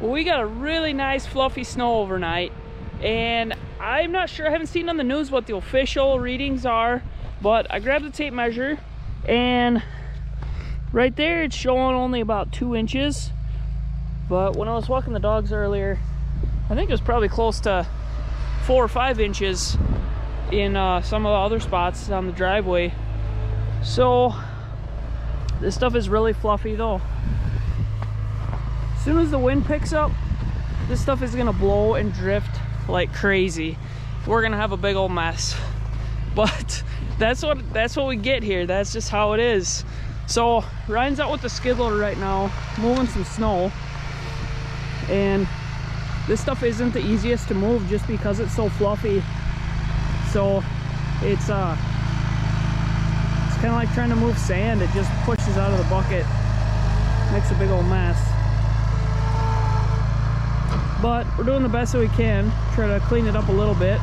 Well, we got a really nice fluffy snow overnight, and I'm not sure, I haven't seen on the news what the official readings are, but I grabbed the tape measure and right there it's showing only about 2 inches. But when I was walking the dogs earlier, I think it was probably close to 4 or 5 inches in some of the other spots on the driveway. So this stuff is really fluffy though. As soon as the wind picks up, this stuff is gonna blow and drift like crazy. We're gonna have a big old mess. But that's what we get here. That's just how it is. So Ryan's out with the skid loader right now, moving some snow. And this stuff isn't the easiest to move just because it's so fluffy. So it's kind of like trying to move sand. It just pushes out of the bucket, makes a big old mess. But we're doing the best that we can, try to clean it up a little bit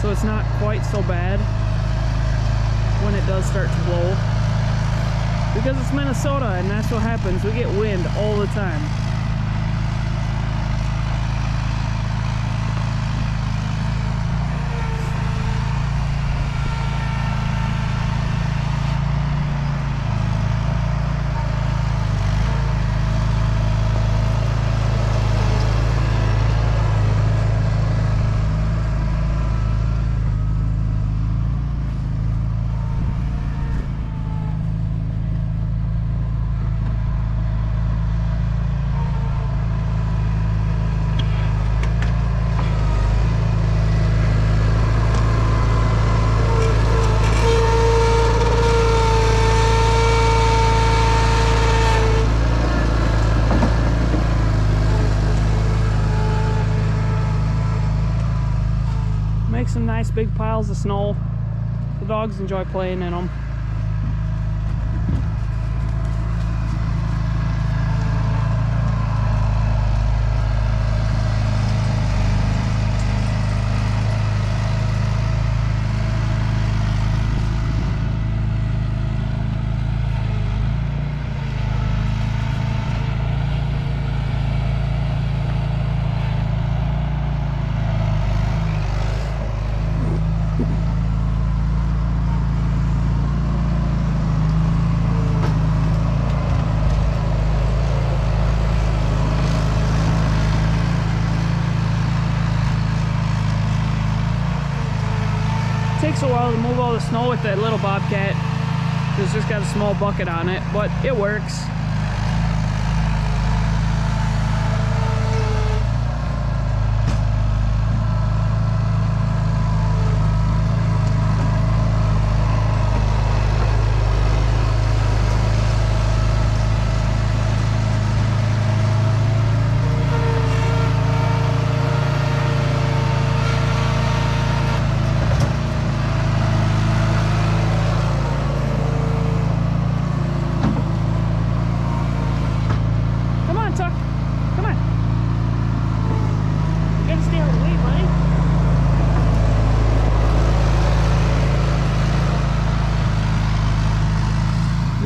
so it's not quite so bad when it does start to blow. Because it's Minnesota and that's what happens, we get wind all the time. Make some nice big piles of snow. The dogs enjoy playing in them. Takes a while to move all the snow with that little Bobcat. It's just got a small bucket on it, but it works.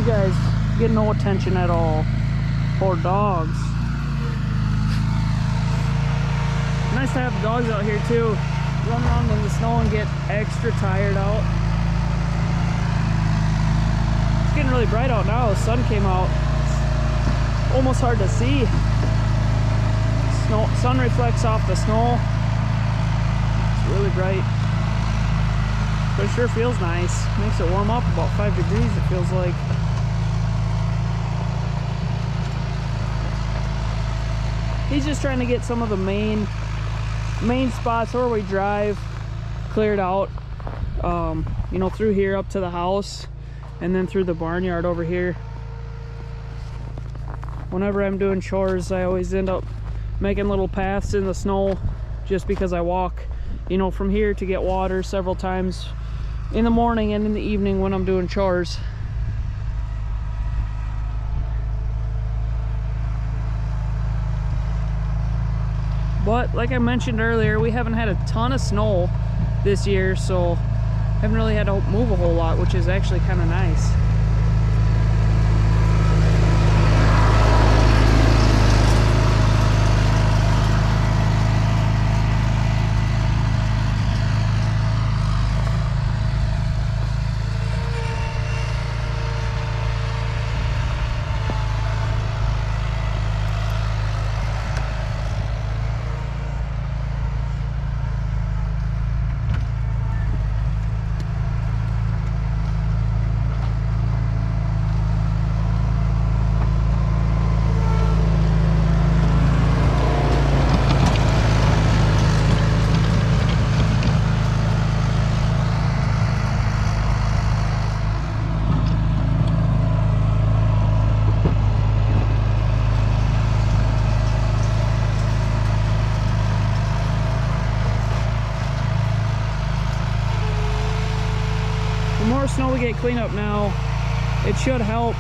Guys get no attention at all. Poor dogs. Nice to have the dogs out here too. Run around in the snow and get extra tired out. It's getting really bright out now. The sun came out. It's almost hard to see. Sun reflects off the snow. It's really bright. But it sure feels nice. Makes it warm up about 5 degrees, it feels like. He's just trying to get some of the main spots where we drive cleared out. You know, through here up to the house and then through the barnyard over here. Whenever I'm doing chores, I always end up making little paths in the snow just because I walk, you know, from here to get water several times in the morning and in the evening when I'm doing chores. But like I mentioned earlier, we haven't had a ton of snow this year, so haven't really had to move a whole lot, which is actually kind of nice. clean up now. It should help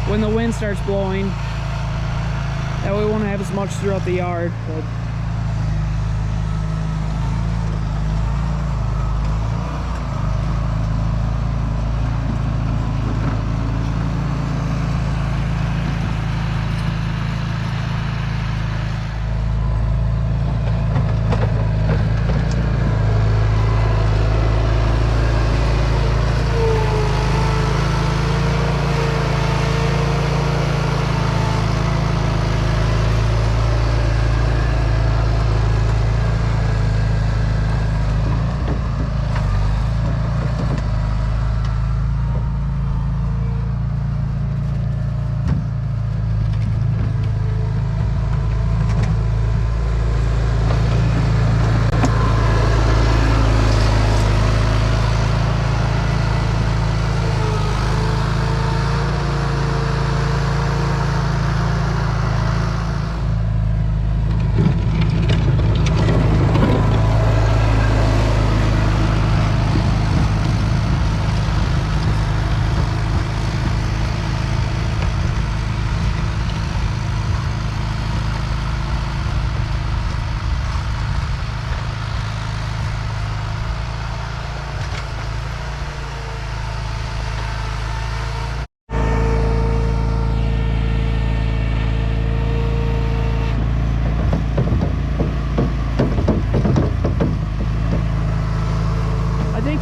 when the wind starts blowing. That way we won't have as much throughout the yard. But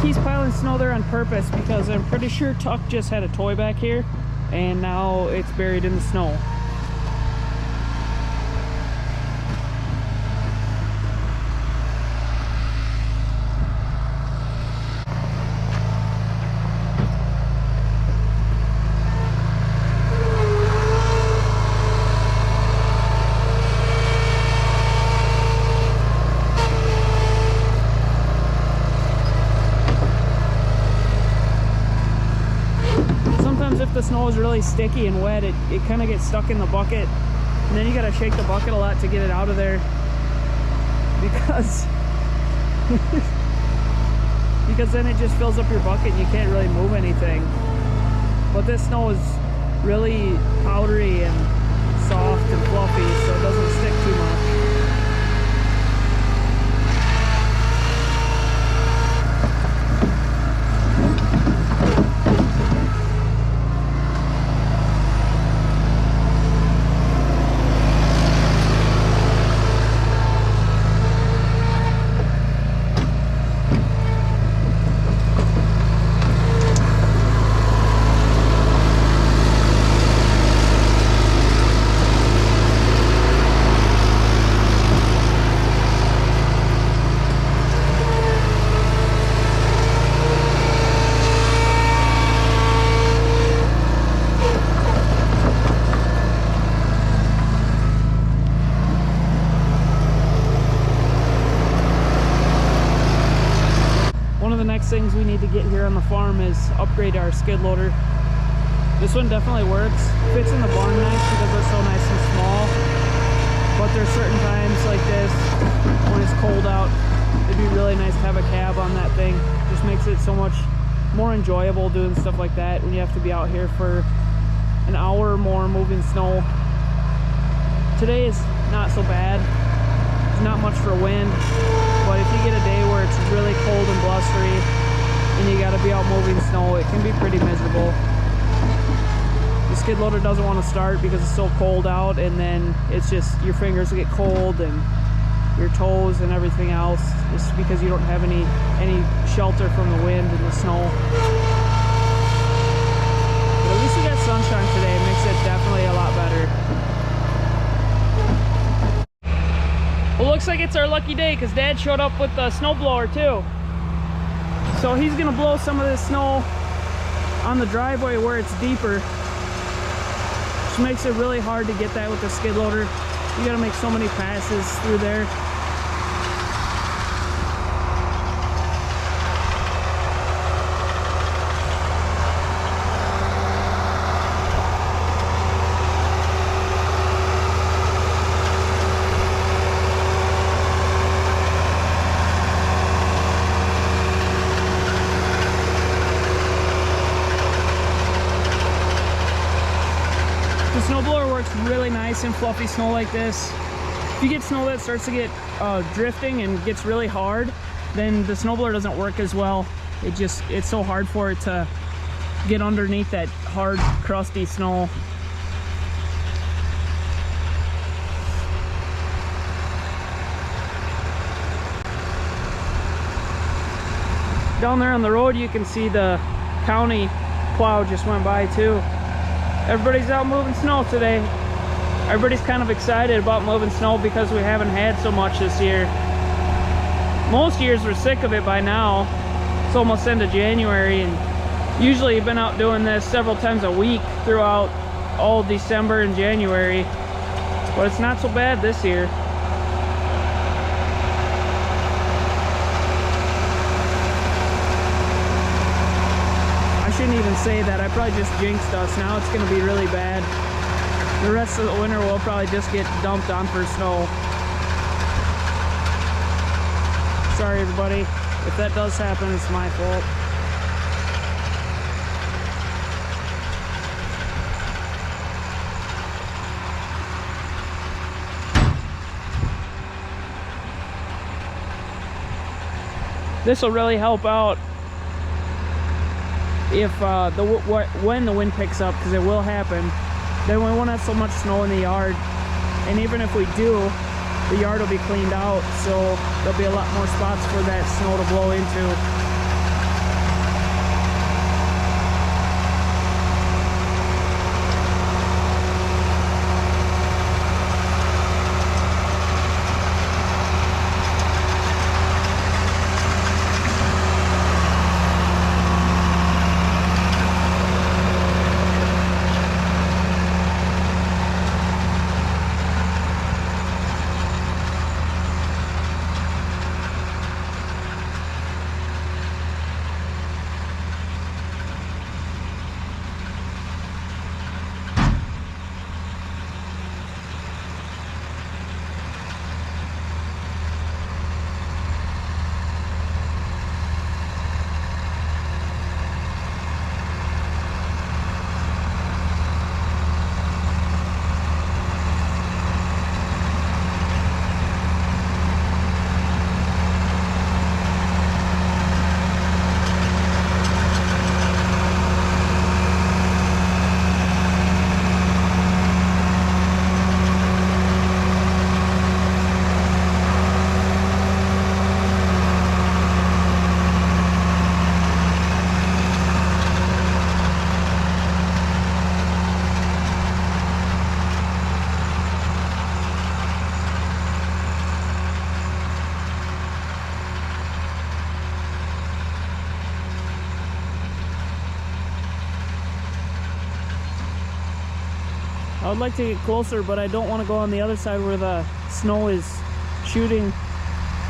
he's piling snow there on purpose because I'm pretty sure Tuck just had a toy back here and now it's buried in the snow. If the snow is really sticky and wet, it kind of gets stuck in the bucket, and then you got to shake the bucket a lot to get it out of there because because then it just fills up your bucket and you can't really move anything. But this snow is really powdery and soft and fluffy, so it doesn't stick too much. Things we need to get here on the farm is upgrade our skid loader. This one definitely works, fits in the barn nice because it's so nice and small, but there's certain times like this when it's cold out, it'd be really nice to have a cab on that thing. Just makes it so much more enjoyable doing stuff like that when you have to be out here for an hour or more moving snow. Today is not so bad. There's not much for wind, but if you get a day where it's really cold and blustery and you got to be out moving snow, it can be pretty miserable. The skid loader doesn't want to start because it's so cold out, and then it's just your fingers get cold and your toes and everything else, just because you don't have any shelter from the wind and the snow. But at least we got sunshine today. It makes it definitely a lot better. Well, looks like it's our lucky day because Dad showed up with the snowblower too. So he's gonna blow some of this snow on the driveway where it's deeper, which makes it really hard to get that with the skid loader. You gotta make so many passes through there. snowblower works really nice in fluffy snow like this. If you get snow that starts to get drifting and gets really hard, then the snowblower doesn't work as well. It's so hard for it to get underneath that hard, crusty snow. Down there on the road, you can see the county plow just went by too. Everybody's out moving snow today. Everybody's kind of excited about moving snow because we haven't had so much this year. Most years we're sick of it by now. It's almost into January, and usually you've been out doing this several times a week throughout all December and January, but it's not so bad this year. I shouldn't even say that. I probably just jinxed us. Now it's going to be really bad. The rest of the winter will probably just get dumped on for snow. Sorry everybody. If that does happen, it's my fault. This will really help out if when the wind picks up, because it will happen. Then we won't have so much snow in the yard, and even if we do, the yard will be cleaned out, so there'll be a lot more spots for that snow to blow into. I would like to get closer, but I don't want to go on the other side where the snow is shooting,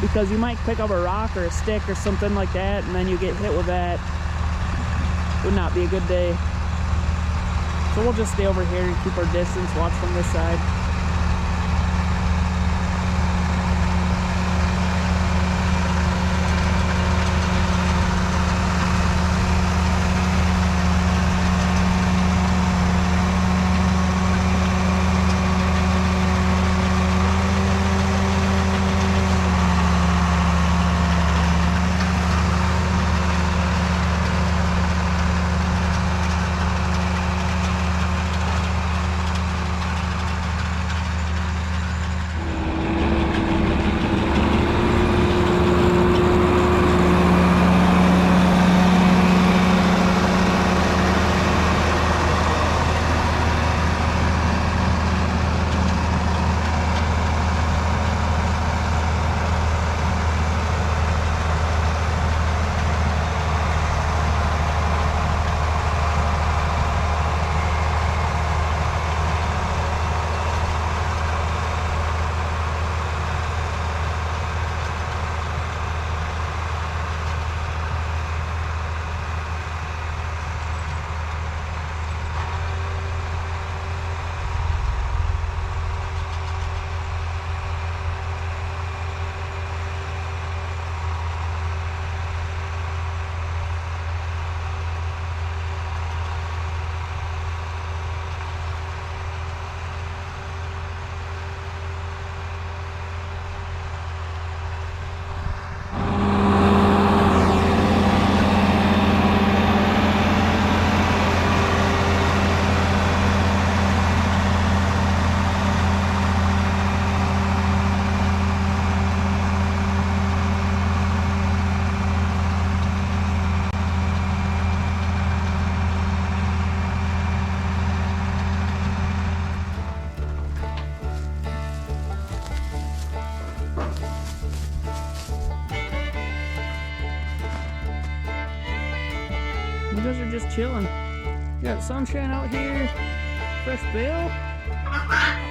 because you might pick up a rock or a stick or something like that, and then you get hit with that. Would not be a good day. So we'll just stay over here and keep our distance, watch from this side. You guys are just chilling. You got sunshine out here, fresh bale.